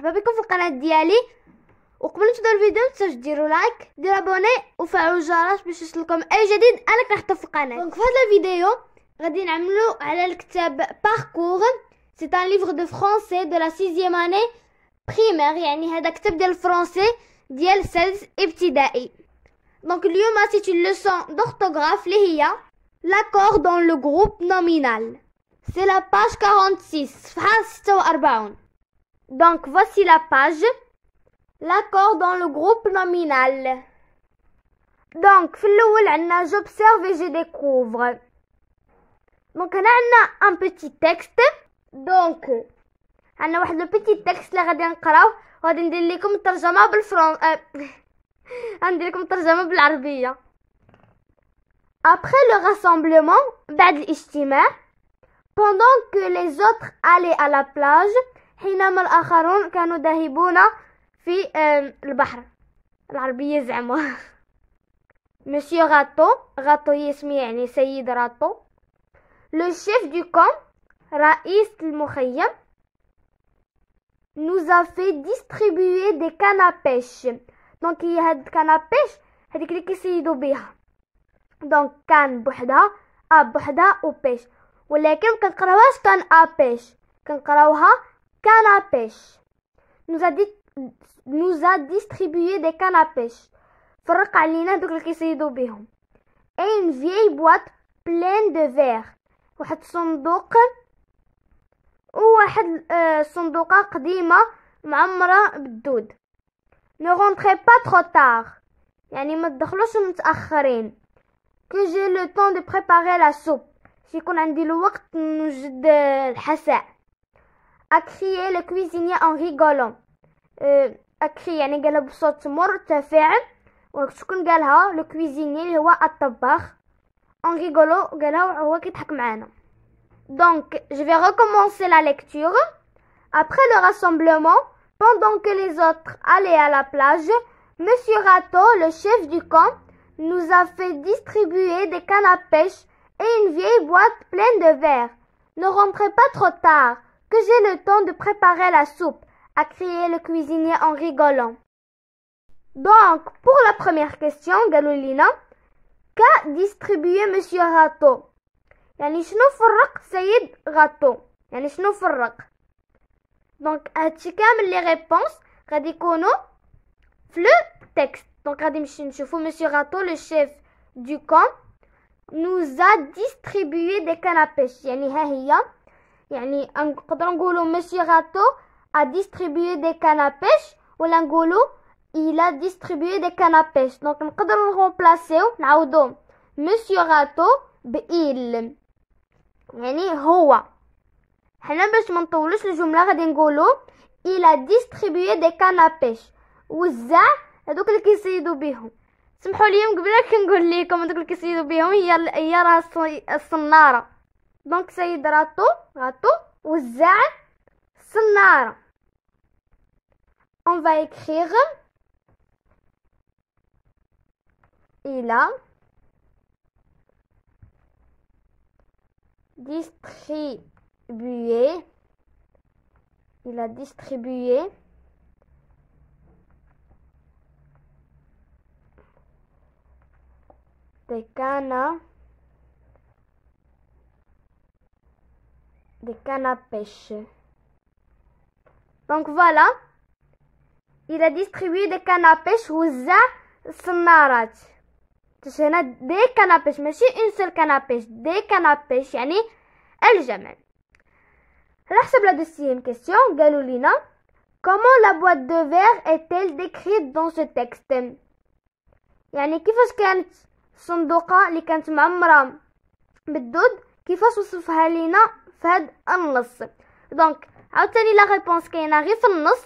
مرحبا بكم في القناه ديالي. وقبل ما نبداو الفيديو متنساوش ديروا لايك ديروا ابوني وفعلوا الجرس باش يوصلكم اي جديد انا كنحطو في القناه. دونك في هذا الفيديو غادي نعملوا على الكتاب باركور. سي ان ليفر دو فرونسي دو لا 6e اني بريمير، يعني هذا كتاب ديال الفرنسي ديال السادس ابتدائي. دونك اليوم سي une leçon d'orthographe اللي هي l'accord dans le groupe nominal. C'est la page 46 صفحه 46. Donc voici la page. L'accord dans le groupe nominal. Donc في الأول عندنا j'observe et je découvre. Donc هنا عندنا un petit texte. Donc عندنا واحد le petit texte اللي غادي نقراوه وغادي ندير لكم الترجمة غندير لكم الترجمة بالعربية. Après le rassemblement بعد الاجتماع pendant que les autres allaient à la plage حينما الآخرون كانوا ذاهبون في البحر العربية زعما. Monsieur غاتو يسمي يعني سيد راتو. Le chef du camp رئيس المخيم nous a fait distribuer des cannes à pêche. Donc هي هاد كان à pêche هذيك اللي كيصيدوا بها. Donc كان بوحدها بوحدها و بيش، ولكن كنقراوهاش كان à pêche كنقراوها canne à pêche. nous a distribué des cannes à pêche. فرق علينا دوك اللي كيصيدوا بهم. Et une vieille boîte pleine de verre. واحد صندوق وواحد صندوقة قديمة معمرة بالدود. Ne rentrez pas trop tard. يعني ما تدخلوش متأخرين. Que j'ai le temps de préparer la soupe. يكون عندي الوقت نوجد الحساء. A crié le cuisinier en rigolant. أكري يعني قالها بصوت مرتفع. وشكون قالها؟ لو كويزيني اللي هو الطباخ. en rigolant قالها وهو كيضحك معانا. Donc je vais recommencer la lecture. Après le rassemblement, pendant que les autres allaient à la plage, Monsieur Rateau, le chef du camp, nous a fait distribuer des cannes à pêche et une vieille boîte pleine de verre. Ne rentrez pas trop tard, que j'ai le temps de préparer la soupe, a crié le cuisinier en rigolant. Donc, pour la première question, Galolina, qu'a distribué Monsieur Rateau? يعني شنو فرق سيد غاتو؟ يعني شنو فرق؟ دونك هادشي كامل لي ريبونس غادي يكونوا في لو تكست. دونك غادي نمشي نشوفو Monsieur Rateau, le chef du camp, nous a distribué des cannes à pêche. يعني ها هي، يعني نقدروا نقولوا Monsieur Rateau a distribué des cannes à pêche ولا نقولوا il a distribué des cannes à pêche. دونك نقدروا نرومبلاسيو نعوضو Monsieur Rateau بإل، يعني هو. حنا باش ما نطولوش الجمله غادي نقولوا il a distribué des cannes à pêche. وزع هذوك اللي كيصيدوا بهم. سمحوا لي قبل كنقول لكم هذوك اللي كيصيدوا بهم هي راه الصناره. دونك سيد غاتو وزع الصناره. On va écrire il a distribué des cannes à pêche. Donc voilà, il a distribué des cannes à pêche وزع الصنارات. هنا دي cannes à pêche ماشي une seule canne à pêche، دي cannes à pêche يعني الجمع. على حسب لا دوسيام كيسيون قالوا لينا comment la boîte de verre est-elle décrite dans ce texte؟ يعني كيفاش كانت الصندوقة اللي كانت معمرة بالدود كيفاش وصفها لينا في هاد النص. دونك عاوتاني لا ريبونس كاينه غير في النص.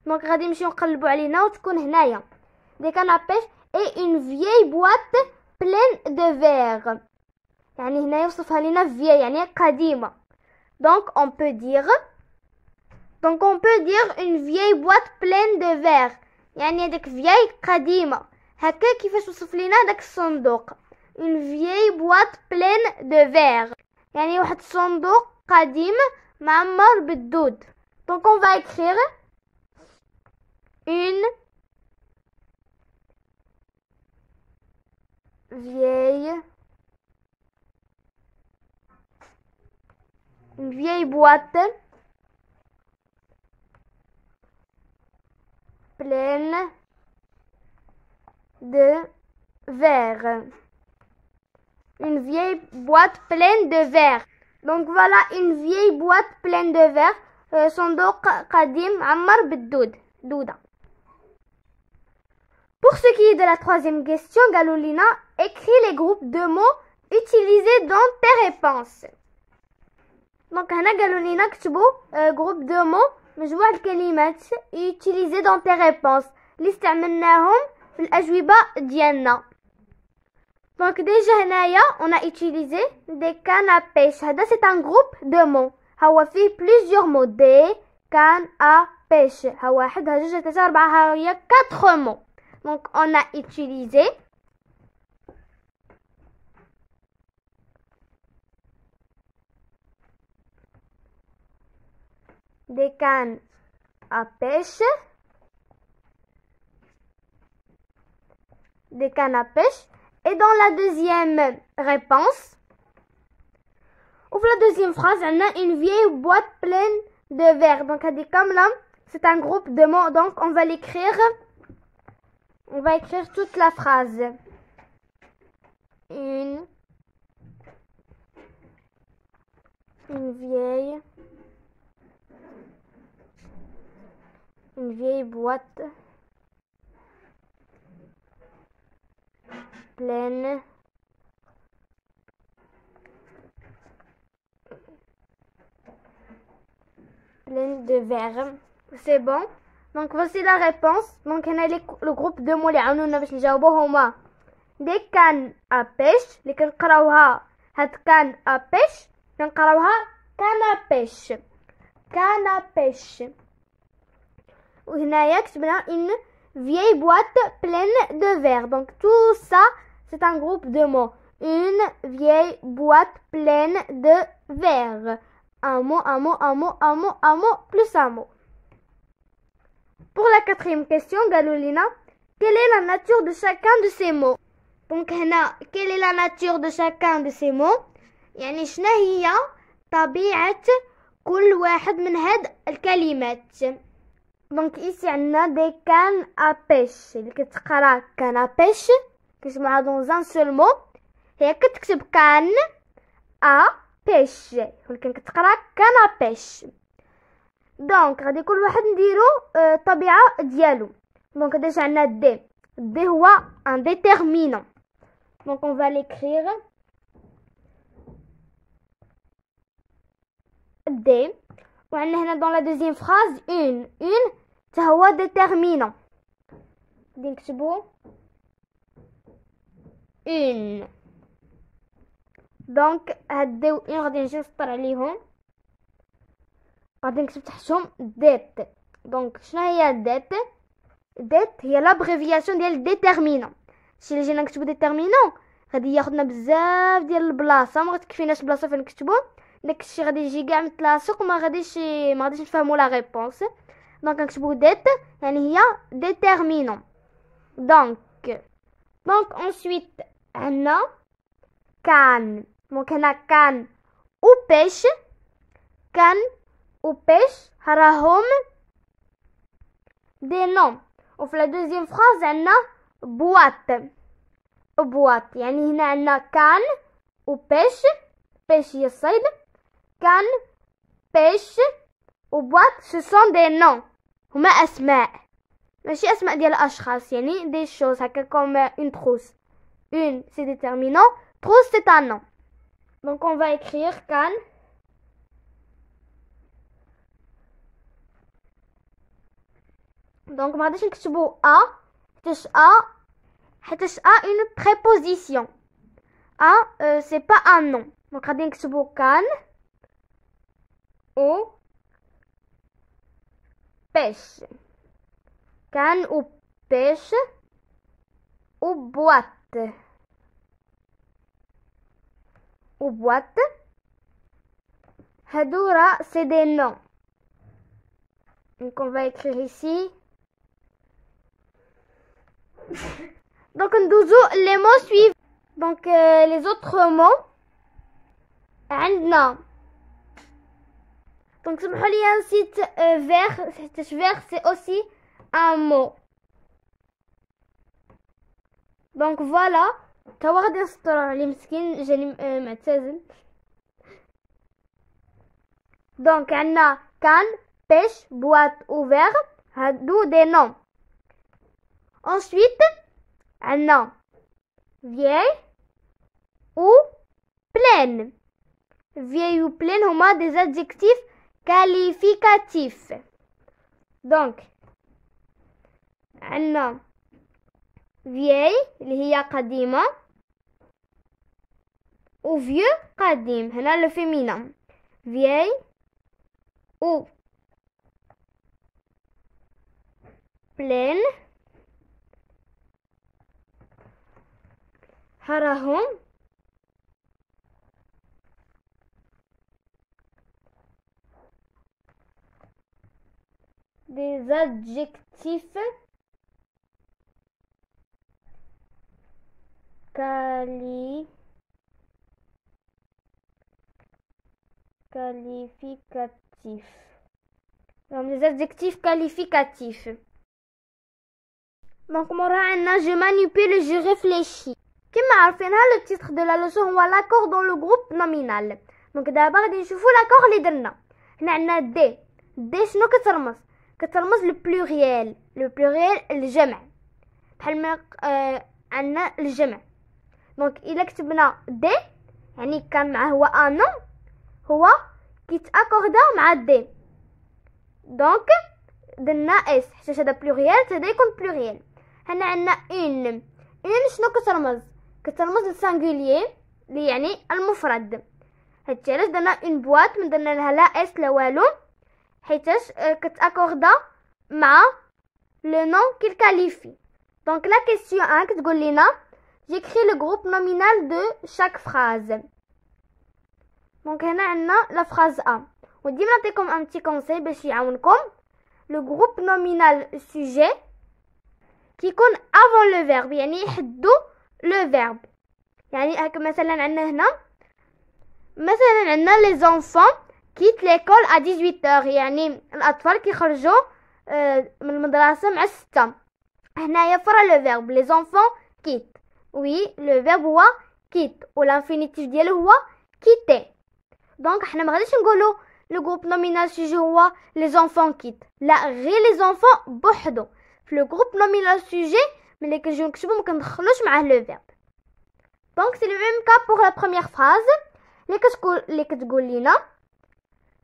دونك غادي نمشيو نقلبوا علينا وتكون هنايا دي cannes à pêche et une vieille boîte pleine de verre. يعني هنا يوصفها لنا vieille يعني قديمة. Donc on peut dire une vieille boîte pleine de verre. يعني هذاك vieille قديمة. هكا كيفاش وصف لنا داك الصندوق. Une vieille boîte pleine de verre. يعني واحد الصندوق قديم معمر بالدود. Donc on va écrire une vieille boîte pleine de verre. Une vieille boîte pleine de verre. Donc voilà une vieille boîte pleine de verre. صندوق قديم معمر بالدود. دودة. Pour ce qui est de la troisième question, Galolina, écris les groupes de mots utilisés dans tes réponses. Donc هنا Galolina اكتبوا groupe de mots مجموعة الكلمات utilisés dans tes réponses اللي استعملناهم في الأجوبة ديالنا. Donc déjà هنايا on a utilisé des cannes à pêche. هذا c'est un groupe de mots. هو فيه plusieurs mots. Des cannes à pêche. ها واحد ها جوج ها ثلاثة أربعة ها هي 4 mots. Donc on a utilisé des cannes à pêche. Des cannes à pêche. Et dans la deuxième réponse, ou la deuxième phrase, on a une vieille boîte pleine de verre. Donc, elle dit comme là, c'est un groupe de mots. Donc, on va l'écrire. On va écrire toute la phrase. Une vieille boîte pleine de verre. C'est bon. Donc voici la réponse. Donc on a le groupe de mots اللي عاونونا باش نجاوبوا هما des cannes à pêche اللي كنقراوها هاد canne à pêche كنقراوها canne à pêche. Canne à pêche. وهنايا كتبنا une vieille boîte pleine de verre. Donc tout ça c'est un groupe de mots. Une vieille boîte pleine de verre. Un mot, un mot, un mot, un mot, un mot, plus un mot. Pour la quatrième question, Galolina, quelle est la nature de chacun de ces mots? Donc, quelle est la nature de chacun de ces mots? يعني شنو هي طبيعة كل واحد من هاد الكلمات. Donc ici عندنا des cannes à pêche. اللي كتقرا canne à pêche كتجمعها dans un seul mot. هي كتكتب canne à pêche ولكن كتقرا canne à pêche. دونك غادي كل واحد نديرو الطبيعه ديالو. دونك ديجا عندنا دي. دي هو un déterminant. Donc on va l'écrire D. وعندنا هنا dans la deuxième phrase une تا هو déterminant. غادي نكتبو une. دونك هاد دي وان غادي نجي نسطر عليهم غادي نكتب تحتهم ديت. دونك شنو هي ديت؟ ديت هي لابريفياسيون ديال ديتيرمينون. شي اللي جينا نكتبو ديتيرمينون غادي ياخدنا بزاف ديال البلاصه ما غتكفيناش بلاصه فين نكتبو. داكشي غادي يجي كاع متلاصق وما غاديش نفهموا لا ريبونس. دونك نكتبو ديت يعني هي ديتيرمينون. دونك ensuite عندنا كان. دونك هنا كان او بيش. كان او بيش راهم دي نوم. وفي لا دوزيام فراز عندنا بواط. بواط يعني هنا عندنا كان و بيش. بيش هي الصيد. كان بيش و بواط سو سون دي نوم هما اسماء ماشي اسماء ديال الاشخاص. يعني دي شوز هكا كوم اون تروس. une c'est déterminant, trousse c'est un nom. Donc on va écrire can. Donc ما غاديش نكتبو a حيتاش a une préposition. A c'est pas un nom. Donc غادي نكتبو can ou pêche. Can ou pêche ou boîte. Ou boîte. Hadoura, c'est des noms. Donc on va écrire ici Donc ندوزو les mots suivants. Donc les autres mots عندنا. Donc سمحوا لي نسيت vers. Vers c'est aussi un mot. Donc voilà. توا غادي نسطر عليه مسكين جاني معتزل. Donc عندنا canne, pêche, boîte ouverte. هادو des noms. Ensuite عندنا vieille ou pleine. Vieille ou pleine هما des adjectifs qualificatifs. Donc عندنا vieille اللي هي قديمة و vieux قديم. هنا le féminin vieille ou pleine. هراهم des adjectifs qualificatifs. Donc des adjectifs qualificatifs. Donc مورا عندنا je manipule, je réfléchis. كما عارفين le titre de la leçon هو l'accord dans le groupe nominal. Donc دابا غادي نشوفوا l'accord اللي درنا. هنا عندنا دي شنو كترمز للبلوريال. لو بلوريال الجمع. بحال ما عندنا الجمع. دونك الا كتبنا دي يعني كان معاه هو ان هو كيتاكوردا مع دي. دونك درنا اس حيت هذا بلوريال هذا يكون بلوريال. هنا عندنا ان شنو كترمز للسانغوليي اللي يعني المفرد. هادشي علاش درنا اون بواط ما درنا لها لا اس لا والو حيتاش كتاكوردا مع لو نون كيل كاليفي. دونك لا كيسيون 1 كتقول لينا j'écris le groupe nominal de chaque phrase. Donc هنا عندنا la phrase A. وديما نعطيكم un petit conseil باش يعاونكم. Le groupe nominal sujet كيكون avant le verbe يعني يحدو le verbe. يعني هكا مثلا عندنا هنا مثلا عندنا les enfants quittent l'école à 18h يعني الأطفال كيخرجوا من المدرسة مع 6. هنايا فرا le verbe les enfants quittent. Oui, le verbe هو quitte و l'infinitif ديالو هو quitter. Donc حنا ما غاديش نقولوا le groupe nominal sujet هو les enfants quittent. لا غير les enfants بوحدو. في le groupe nominal sujet ملي كنجيو نكتبو ما كندخلوش معاه le verbe. Donc c'est le même cas pour la première phrase اللي كتقول لينا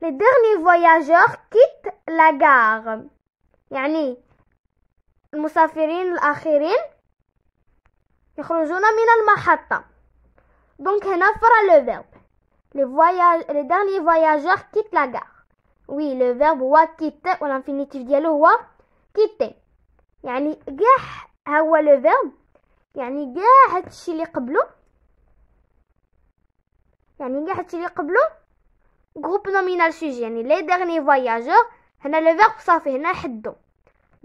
les derniers voyageurs quittent la gare. يعني المسافرين الأخيرين يخرجون من المحطة. Donc هنا فرع le verbe. Les derniers voyageurs quittent la gare. Oui, le verbe هو quitte و l'infinitif ديالو هو quitter. يعني كاع هو le verbe يعني كاع هادشي اللي قبلو groupe nominal sujet يعني les derniers voyageurs. هنا le verbe صافي هنا حدو.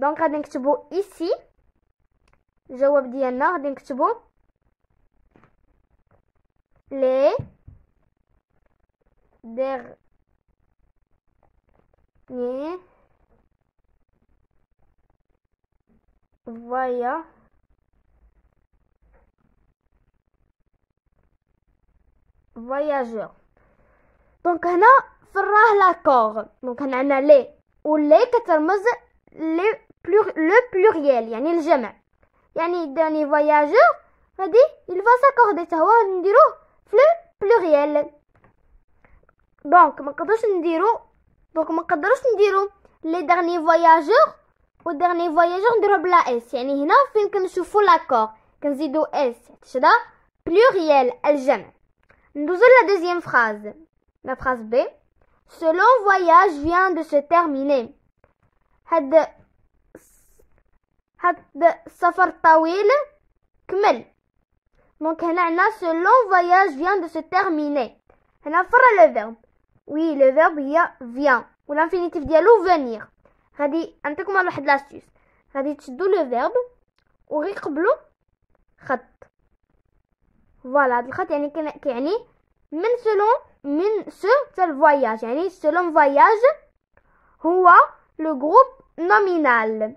Donc غادي نكتبو ici الجواب ديالنا غادي نكتبو les derniers voyageurs. دونك هنا فراه لاكور. دونك هنا عندنا لي ولي كترمز لو بلوريال يعني الجمع. يعني dernier voyageur غادي il va s'accorder حتى هو نديروه في لو بلوريال. دونك ما نقدروش نديرو لي dernier voyageurs و dernier voyageur نديروه بلا اس. يعني هنا فين كنشوفوا لاكور كنزيدو اس حيت هذا بلوريال الجمع. ندوزو لا دوزيام phrase. La phrase B. Ce long voyage vient de se terminer. هاد السفر الطويل كمل. دونك هنا عندنا ce long voyage vient de se terminer. هنا فرا le verbe. Oui, le verbe هي vient و l'infinitif ديالو venir. غادي نعطيكم واحد لاستيس. غادي تشدو le verbe وغير قبلو خط. فوالا هاد الخط يعني كيعني من سو حتى الفواياج، يعني سولون فواياج هو لو جروب نومينال.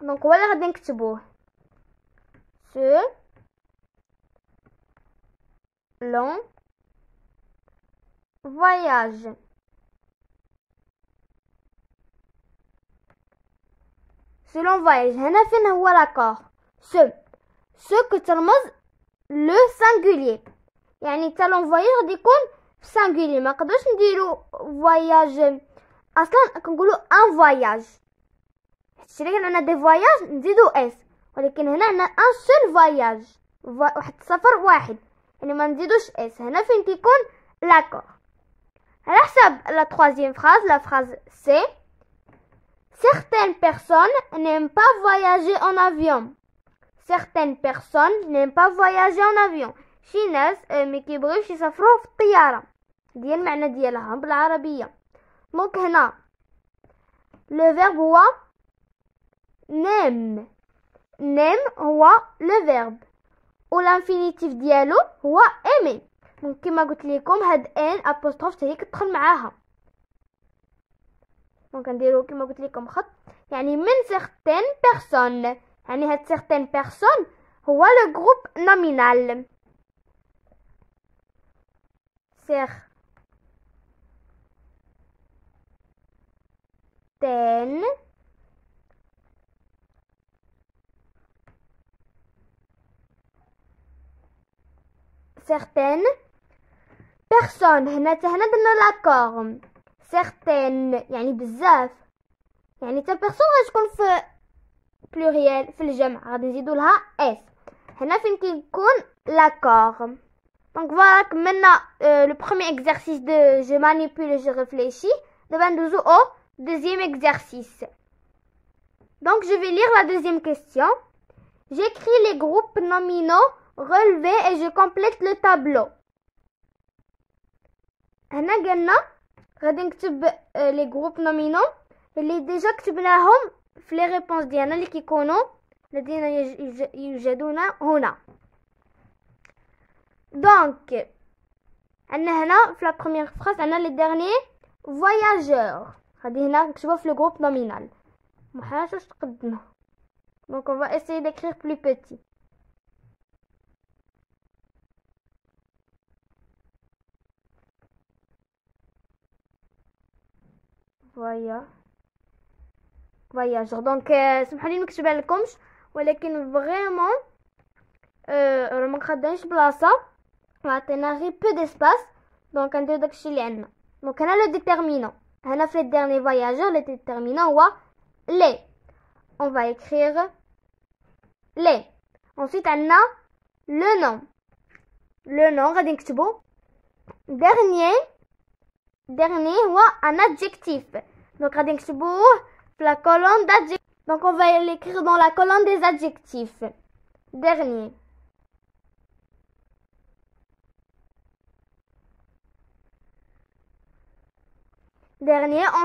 دونك هو اللي غادي نكتبوه سو لون فواياج. سولون فواياج هنا فين هو لاكور سو كترمز لو سانغولير، يعني حتى لون فواياج غادي يكون في سانغولير. ما نقدروش نديرو فواياج اصلا كنقولو ان فواياج، حيت كان عندنا دي فواياج نزيدو اس، ولكن هنا عندنا ان سول فواياج واحد السفر واحد، يعني ما نزيدوش اس. هنا فين كيكون لاكور. على حسب لا troisième phrase, la phrase c'est certaines personnes n'aiment pas voyager en avion. Certaines personnes n'aiment pas voyager en avion. شي ناس ما كيبغيوش يسافروا في الطياره، ديال المعنى ديالها بالعربيه. دونك هنا لو فيرب هو نيم. نيم هو لو فيرب والانفينيتيف ديالو هو ايمي. دونك كما قلت لكم هاد ان ابوستروف حتى هي كتدخل معاها. دونك نديرو كما قلت لكم خط، يعني من سيغتين بيرسون، يعني هاد سيغتين بيرسون هو لو جروب نومينال. certaines personnes. هنا درنا لاكور. certaines يعني بزاف، يعني تا بيرسون غتكون في بلوريال في الجمع غادي نزيدو لها اس. هنا فين كيكون لاكور. دونك فوالا كملنا لو بروميير exercice de je manipule et je réfléchis. دابا ندوزو au deuxième exercice. Donc je vais lire la deuxième question. J'écris les groupes nominaux relevés et je complète le tableau. هنا قلنا غادي نكتب لي جروب نومينو اللي ديجا كتبناهم في لي ريبونس ديالنا اللي كيكونوا الذين يوجدون هنا. دونك عندنا هنا في لا بروميير فراس عندنا لي ديرني فواياجور، غادي هنا نكتبوه في لو جروب نومينال. محاجه تقدنا. دونك on va essayer d'écrire plus petit. voyageur. دونك سمحوا لي نكتبها لكمش، ولكن فريمون ما خداش بلاصه وعطينا غير بو ديسباس. دونك نديرو داكشي اللي عندنا. دونك هنا لو ديتيرمينون، هنا في لي ديرني فواياجور لو ديتيرمينون هو لي. on va écrire les. ensuite عندنا le nom. le nom غادي نكتبو dernier هو un adjectif. donc غادي نكتبوه في la colonne d'adjectifs. donc on va l'écrire dans la colonne des adjectifs. dernier.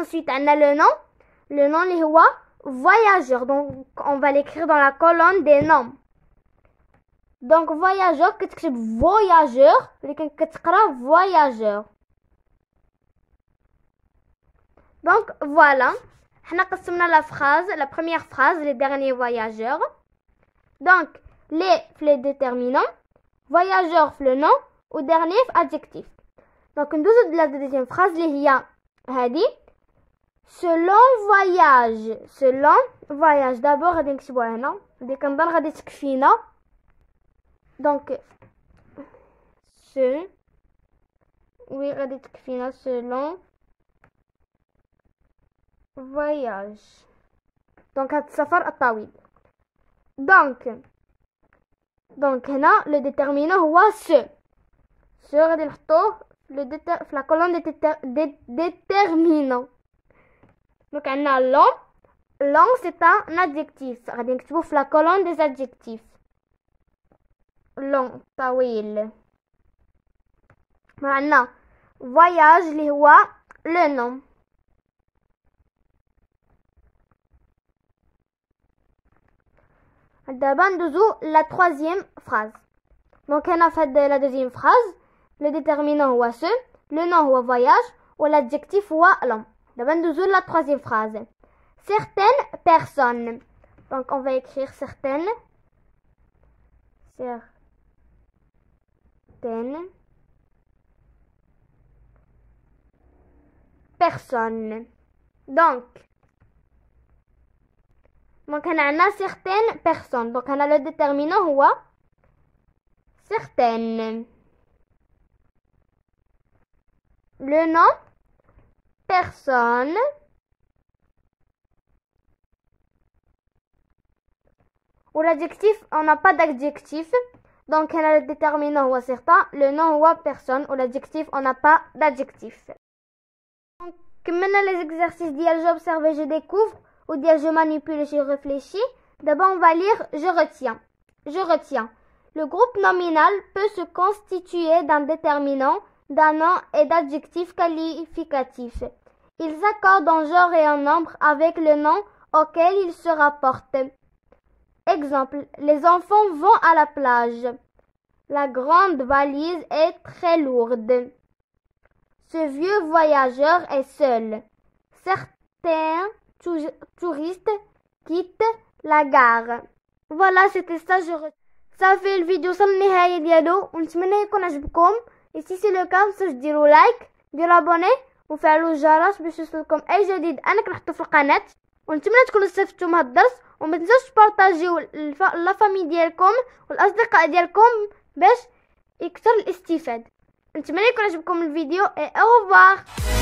ensuite عندنا le nom. le nom اللي هو voyageur. donc on va l'écrire dans la colonne des noms. donc voyageur كتكتب voyageur ولكن كتقرا voyageur. donc voilà حنا قسمنا la phrase, la première phrase les derniers voyageurs. donc les déterminants, voyageur في le nom و dernier في adjectif. donc ندوزو la deuxième phrase اللي هي هادي selon voyage. d'abord غادي نكتبوها هنا، غادي كنظن غادي تكفينا. donc غادي تكفينا selon voyage. donc هاد السفر الطويل. donc هنا لو ديتيرمينون هو سو غادي نحطوه في لا كولون دي ديتيرمينون. donc عندنا long c'est un adjectif غادي نكتبوه في لا كولون des adjectifs. long طويل. عندنا voyage اللي هو le nom. دابا ندوزو la troisième phrase. Donc هنا في la deuxième phrase le déterminant هو ce, le nom هو voyage و l'adjectif هو l'homme. دابا ندوزو la troisième phrase. Certaines personnes. Donc on va écrire certaines personnes. Donc on a certaines personnes. Donc on a le déterminant هو certaines. Le nom personne. Ou l'adjectif, on n'a pas d'adjectif. Donc on a le déterminant هو certain, le nom هو personne ou l'adjectif, on n'a pas d'adjectif. Donc maintenant les exercices ديال j'observe et je découvre ou ديال je manipule et je réfléchis. D'abord on va lire je retiens. Je retiens. Le groupe nominal peut se constituer d'un déterminant, d'un nom et d'adjectifs qualificatifs. Ils accordent en genre et en nombre avec le nom auquel ils se rapportent. Exemple, les enfants vont à la plage. La grande valise est très lourde. Ce vieux voyageur est seul. Certains touristes quittent la gare. Voilà, c'était ça. Ça fait le vidéo صل النهاية ديالو ونتمنى يكون عجبكم. Et si c'est le cas, متنساوش ديروا لايك ديروا ابوني وفعلوا الجرس باش يوصلكم اي جديد انا كنحطو في القناة. ونتمنى تكونوا استفدتوا من هذا الدرس وما تنساوش تبارطاجيو لا فامي ديالكم والاصدقاء ديالكم باش يكثر الاستفادة. نتمنى يكون عجبكم الفيديو. et au revoir.